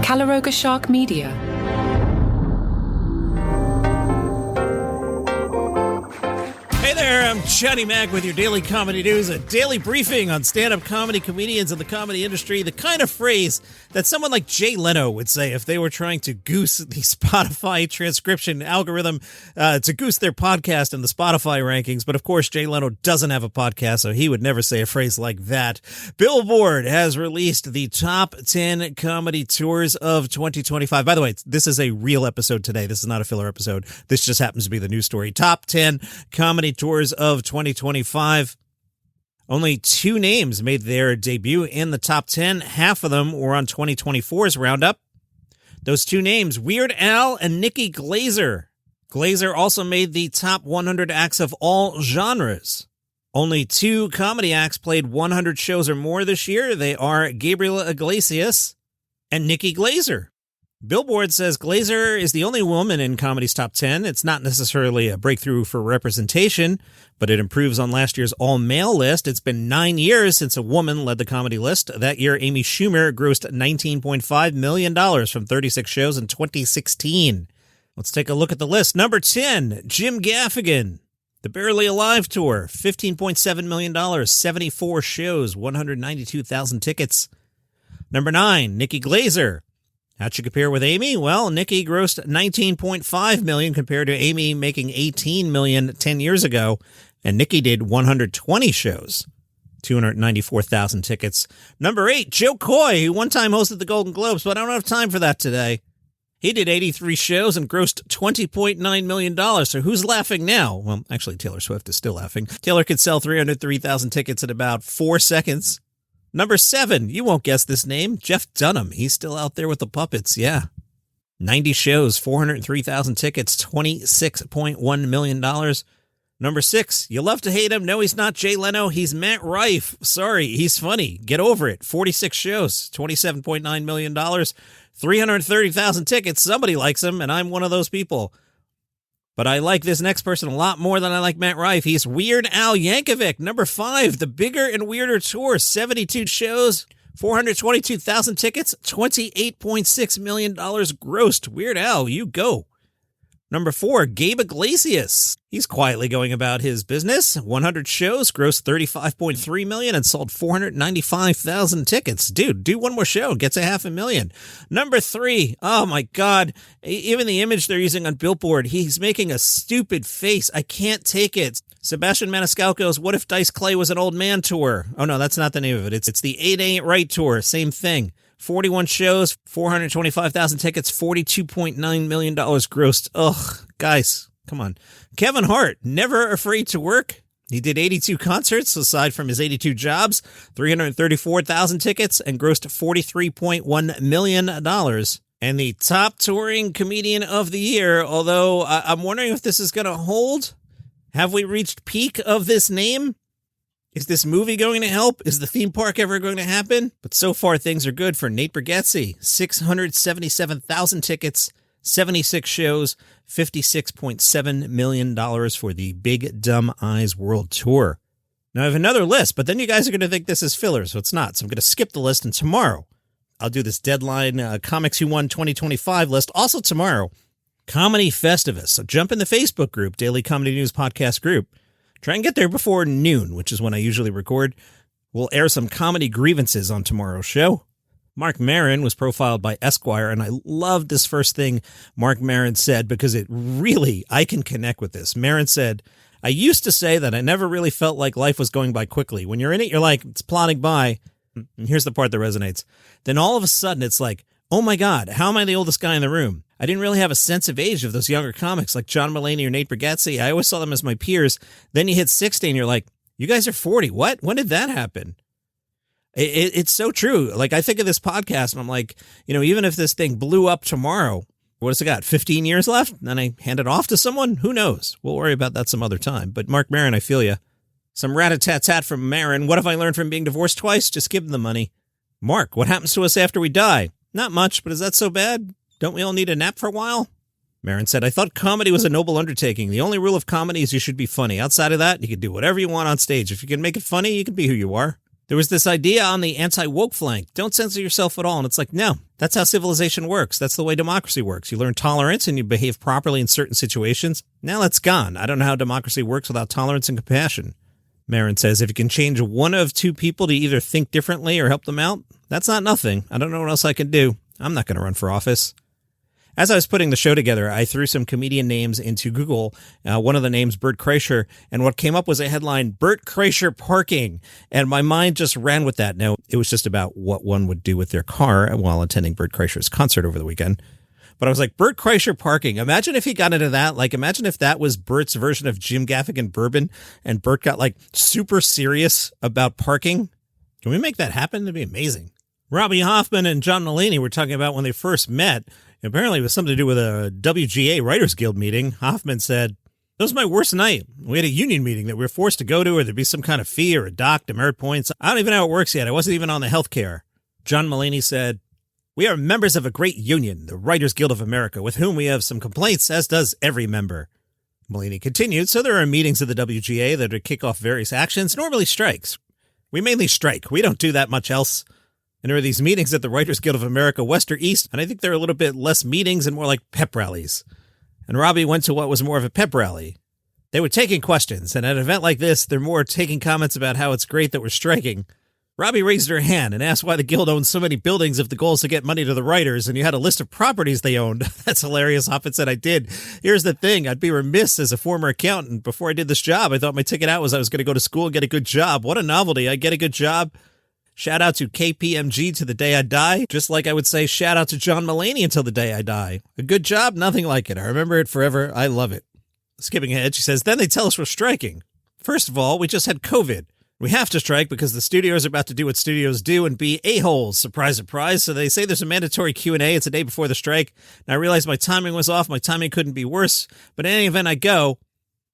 Calaroga Shark Media. Hey there, I'm Johnny Mac with your daily comedy news, a daily briefing on stand-up comedy, comedians in the comedy industry, the kind of phrase that someone like Jay Leno would say if they were trying to goose the Spotify transcription algorithm to goose their podcast in the Spotify rankings. But of course, Jay Leno doesn't have a podcast, so he would never say a phrase like that. Billboard has released the top 10 comedy tours of 2025. By the way, this is a real episode today. This is not a filler episode. This just happens to be the news story. Top 10 comedy tours of 2025. Only 2 names made their debut in the top 10. Half of them were on 2024's roundup. Those 2 names, Weird Al and Nikki Glaser. Glaser also made the top 100 acts of all genres. Only 2 comedy acts played 100 shows or more this year. They are Gabriel Iglesias and Nikki Glaser. Billboard says Glaser is the only woman in comedy's top 10. It's not necessarily a breakthrough for representation, but it improves on last year's all-male list. It's been 9 years since a woman led the comedy list. That year, Amy Schumer grossed $19.5 million from 36 shows in 2016. Let's take a look at the list. Number 10, Jim Gaffigan. The Barely Alive Tour, $15.7 million, 74 shows, 192,000 tickets. Number 9, Nikki Glaser. How'd she compare with Amy? Well, Nikki grossed $19.5 million compared to Amy making $18 million 10 years ago, and Nikki did 120 shows, 294,000 tickets. Number 8, Joe Coy, who one time hosted the Golden Globes, but I don't have time for that today. He did 83 shows and grossed $20.9 million, so who's laughing now? Well, actually, Taylor Swift is still laughing. Taylor could sell 303,000 tickets in about 4 seconds. Number 7, you won't guess this name, Jeff Dunham. He's still out there with the puppets, yeah. 90 shows, 403,000 tickets, $26.1 million. Number 6, you love to hate him. No, he's not Jay Leno. He's Matt Rife. Sorry, he's funny. Get over it. 46 shows, $27.9 million, 330,000 tickets. Somebody likes him, and I'm one of those people. But I like this next person a lot more than I like Matt Rife. He's Weird Al Yankovic. Number 5, the Bigger and Weirder Tour. 72 shows, 422,000 tickets, $28.6 million grossed. Weird Al, you go. Number 4, Gabe Iglesias. He's quietly going about his business. 100 shows, grossed $35.3 million and sold 495,000 tickets. Dude, do one more show, gets $500,000. Number 3, oh my God, even the image they're using on Billboard, he's making a stupid face. I can't take it. Sebastian Maniscalco's What If Dice Clay Was an Old Man tour. Oh no, that's not the name of it. It's the 8 Ain't Right tour. Same thing. 41 shows, 425,000 tickets, $42.9 million grossed. Ugh, guys, come on. Kevin Hart, never afraid to work. He did 82 concerts aside from his 82 jobs, 334,000 tickets, and grossed $43.1 million. And the top touring comedian of the year, although I'm wondering if this is going to hold. Have we reached peak of this name? Is this movie going to help? Is the theme park ever going to happen? But so far, things are good for Nate Brize. 677,000 tickets, 76 shows, $56.7 million for the Big Dumb Eyes World Tour. Now, I have another list, but then you guys are going to think this is filler, so it's not. So I'm going to skip the list, and tomorrow I'll do this Deadline Comics Who Won 2025 list. Also tomorrow, Comedy Festivus. So jump in the Facebook group, Daily Comedy News Podcast group. Try and get there before noon, which is when I usually record. We'll air some comedy grievances on tomorrow's show. Marc Maron was profiled by Esquire, and I loved this first thing Marc Maron said because it really, I can connect with this. Maron said, I used to say that I never really felt like life was going by quickly. When you're in it, you're like, it's plodding by. And here's the part that resonates. Then all of a sudden, it's like, oh my God, how am I the oldest guy in the room? I didn't really have a sense of age of those younger comics like John Mulaney or Nate Brize. I always saw them as my peers. Then you hit 60 and you're like, you guys are 40. What? When did that happen? It's so true. Like, I think of this podcast and I'm like, you know, even if this thing blew up tomorrow, what has it got? 15 years left? Then I hand it off to someone? Who knows? We'll worry about that some other time. But Marc Maron, I feel you. Some rat-a-tat-tat from Maron. What have I learned from being divorced twice? Just give them the money. Mark, what happens to us after we die? Not much, but is that so bad? Don't we all need a nap for a while? Maron said, I thought comedy was a noble undertaking. The only rule of comedy is you should be funny. Outside of that, you can do whatever you want on stage. If you can make it funny, you can be who you are. There was this idea on the anti-woke flank, don't censor yourself at all. And it's like, no, that's how civilization works. That's the way democracy works. You learn tolerance and you behave properly in certain situations. Now that's gone. I don't know how democracy works without tolerance and compassion. Maron says if you can change one of two people to either think differently or help them out, that's not nothing. I don't know what else I can do. I'm not going to run for office. As I was putting the show together, I threw some comedian names into Google. One of the names, Bert Kreischer, and what came up was a headline, Bert Kreischer parking. And my mind just ran with that. Now, it was just about what one would do with their car while attending Bert Kreischer's concert over the weekend. But I was like, Bert Kreischer parking. Imagine if he got into that. Like, imagine if that was Bert's version of Jim Gaffigan bourbon and Bert got like super serious about parking. Can we make that happen? That'd be amazing. Robbie Hoffman and John Mulaney were talking about when they first met. Apparently it was something to do with a WGA Writers Guild meeting. Hoffman said, "That was my worst night. We had a union meeting that we were forced to go to, or there'd be some kind of fee or a doc, demerit points. I don't even know how it works yet. I wasn't even on the health care." John Mulaney said, "We are members of a great union, the Writers Guild of America, with whom we have some complaints, as does every member." Mulaney continued, "So there are meetings of the WGA that would kick off various actions, normally strikes. We mainly strike. We don't do that much else. And there are these meetings at the Writers Guild of America, West or East, and I think they're a little bit less meetings and more like pep rallies." And Robbie went to what was more of a pep rally. They were taking questions, and at an event like this, they're more taking comments about how it's great that we're striking. Robbie raised her hand and asked why the guild owns so many buildings if the goal is to get money to the writers, and you had a list of properties they owned. That's hilarious. Hoffman said, "I did. Here's the thing. I'd be remiss as a former accountant. Before I did this job, I thought my ticket out was I was going to go to school and get a good job. What a novelty. I get a good job. Shout out to KPMG to the day I die, just like I would say shout out to John Mulaney until the day I die. A good job, nothing like it. I remember it forever. I love it." Skipping ahead, she says, "Then they tell us we're striking. First of all, we just had COVID. We have to strike because the studios are about to do what studios do and be a-holes. Surprise, surprise. So they say there's a mandatory Q&A. It's a day before the strike. And I realized my timing was off. My timing couldn't be worse. But in any event, I go.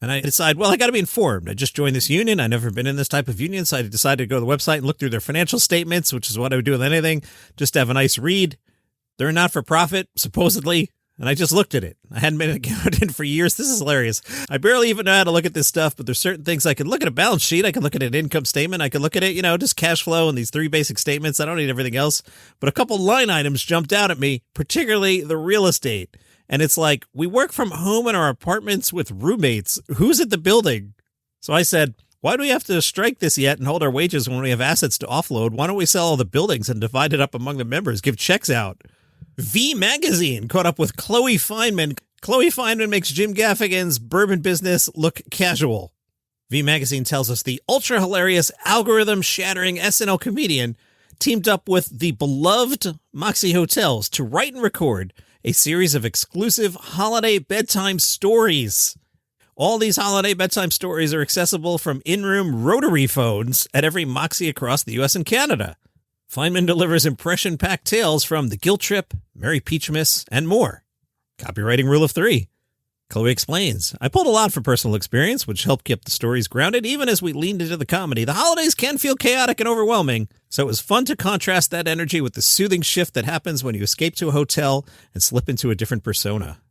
And I decide, well, I got to be informed. I just joined this union. I've never been in this type of union, so I decided to go to the website and look through their financial statements, which is what I would do with anything, just to have a nice read. They're a not-for-profit, supposedly, and I just looked at it. I hadn't been an accountant for years. This is hilarious. I barely even know how to look at this stuff, but there's certain things I can look at a balance sheet. I can look at an income statement. I can look at it, just cash flow and these three basic statements. I don't need everything else. But a couple line items jumped out at me, particularly the real estate. And it's like, we work from home in our apartments with roommates. Who's at the building? So I said, why do we have to strike this yet and hold our wages when we have assets to offload? Why don't we sell all the buildings and divide it up among the members, give checks out? V Magazine caught up with Chloe Fineman. Chloe Fineman makes Jim Gaffigan's bourbon business look casual. V Magazine tells us the ultra-hilarious, algorithm-shattering SNL comedian teamed up with the beloved Moxie Hotels to write and record a series of exclusive holiday bedtime stories. All these holiday bedtime stories are accessible from in-room rotary phones at every Moxie across the U.S. and Canada. Fineman delivers impression-packed tales from The Guilt Trip, Merry Peachmas, and more. Copywriting rule of 3. Chloe explains, I pulled a lot from personal experience, which helped keep the stories grounded even as we leaned into the comedy. The holidays can feel chaotic and overwhelming, so it was fun to contrast that energy with the soothing shift that happens when you escape to a hotel and slip into a different persona.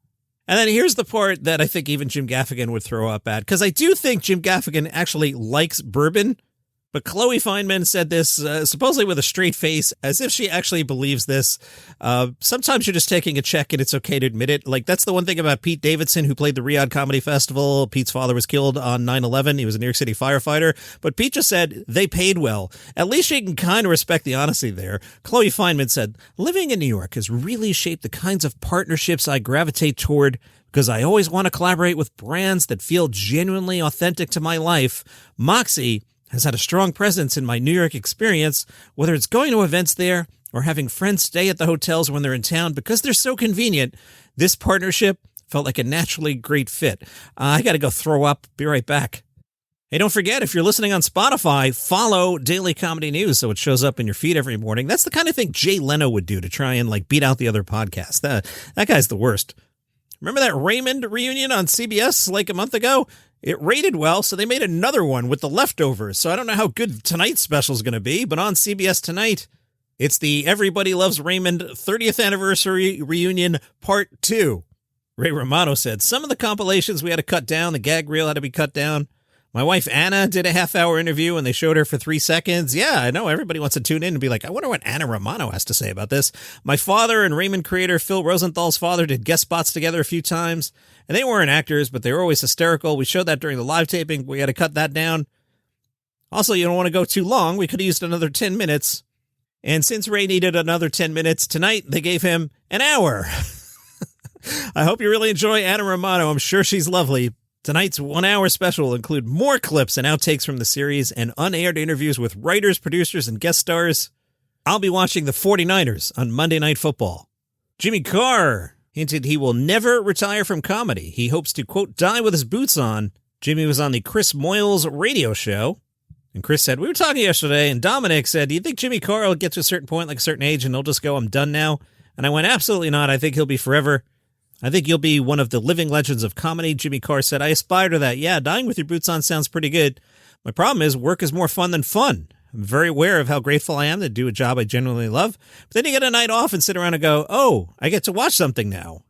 And then here's the part that I think even Jim Gaffigan would throw up at, because I do think Jim Gaffigan actually likes bourbon. But Chloe Fineman said this supposedly with a straight face, as if she actually believes this. Sometimes you're just taking a check and it's okay to admit it. Like, that's the one thing about Pete Davidson, who played the Riyadh Comedy Festival. Pete's father was killed on 9/11. He was a New York City firefighter. But Pete just said they paid well. At least you can kind of respect the honesty there. Chloe Fineman said, living in New York has really shaped the kinds of partnerships I gravitate toward because I always want to collaborate with brands that feel genuinely authentic to my life. Moxie has had a strong presence in my New York experience, whether it's going to events there or having friends stay at the hotels when they're in town. Because they're so convenient, this partnership felt like a naturally great fit. I got to go throw up. Be right back. Hey, don't forget, if you're listening on Spotify, follow Daily Comedy News so it shows up in your feed every morning. That's the kind of thing Jay Leno would do to try and beat out the other podcasts. That guy's the worst. Remember that Raymond reunion on CBS a month ago? It rated well, so they made another one with the leftovers. So I don't know how good tonight's special is going to be, but on CBS tonight, it's the Everybody Loves Raymond 30th Anniversary Reunion Part 2. Ray Romano said, some of the compilations we had to cut down, the gag reel had to be cut down. My wife Anna did a half-hour interview and they showed her for 3 seconds. Yeah, I know everybody wants to tune in and be like, I wonder what Anna Romano has to say about this. My father and Raymond creator Phil Rosenthal's father did guest spots together a few times. And they weren't actors, but they were always hysterical. We showed that during the live taping. We had to cut that down. Also, you don't want to go too long. We could have used another 10 minutes. And since Ray needed another 10 minutes, tonight they gave him an hour. I hope you really enjoy Anna Romano. I'm sure she's lovely. Tonight's 1 hour special will include more clips and outtakes from the series and unaired interviews with writers, producers, and guest stars. I'll be watching the 49ers on Monday Night Football. Jimmy Carr hinted he will never retire from comedy. He hopes to, quote, die with his boots on. Jimmy was on the Chris Moyles radio show. And Chris said, we were talking yesterday, and Dominic said, do you think Jimmy Carr will get to a certain point, like a certain age, and he'll just go, I'm done now? And I went, absolutely not. I think he'll be forever. I think you'll be one of the living legends of comedy. Jimmy Carr said, I aspire to that. Yeah, dying with your boots on sounds pretty good. My problem is work is more fun than fun. I'm very aware of how grateful I am to do a job I genuinely love. But then you get a night off and sit around and go, oh, I get to watch something now.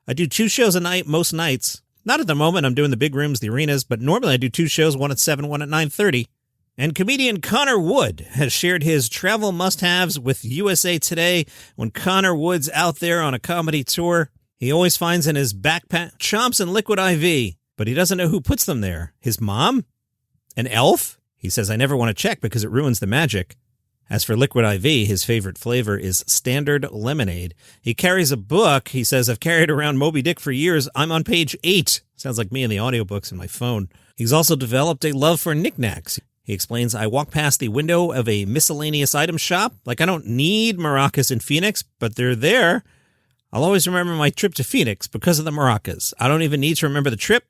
I do 2 shows a night most nights. Not at the moment. I'm doing the big rooms, the arenas, but normally I do 2 shows, one at 7, one at 9:30. And comedian Connor Wood has shared his travel must-haves with USA Today. When Connor Wood's out there on a comedy tour, he always finds in his backpack chomps and liquid IV, but he doesn't know who puts them there. His mom? An elf? He says, I never want to check because it ruins the magic. As for liquid IV, his favorite flavor is standard lemonade. He carries a book. He says, I've carried around Moby Dick for years. I'm on page 8. Sounds like me in the audiobooks in my phone. He's also developed a love for knickknacks. He explains, I walk past the window of a miscellaneous item shop. Like, I don't need maracas in Phoenix, but they're there. I'll always remember my trip to Phoenix because of the maracas. I don't even need to remember the trip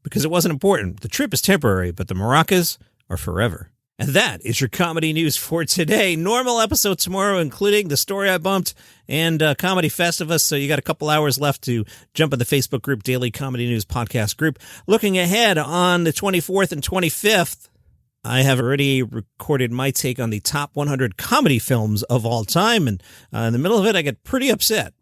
because it wasn't important. The trip is temporary, but the maracas are forever. And that is your comedy news for today. Normal episode tomorrow, including the story I bumped and Comedy Festivus. So you got a couple hours left to jump in the Facebook group, Daily Comedy News Podcast Group. Looking ahead on the 24th and 25th, I have already recorded my take on the top 100 comedy films of all time. And in the middle of it, I get pretty upset.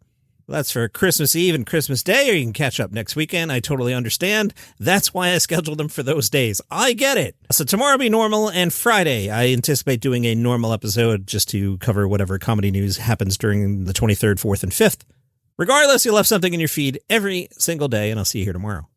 That's for Christmas Eve and Christmas Day, or you can catch up next weekend. I totally understand. That's why I scheduled them for those days. I get it. So tomorrow will be normal, and Friday I anticipate doing a normal episode just to cover whatever comedy news happens during the 23rd, 4th, and 5th. Regardless, you'll have something in your feed every single day, and I'll see you here tomorrow.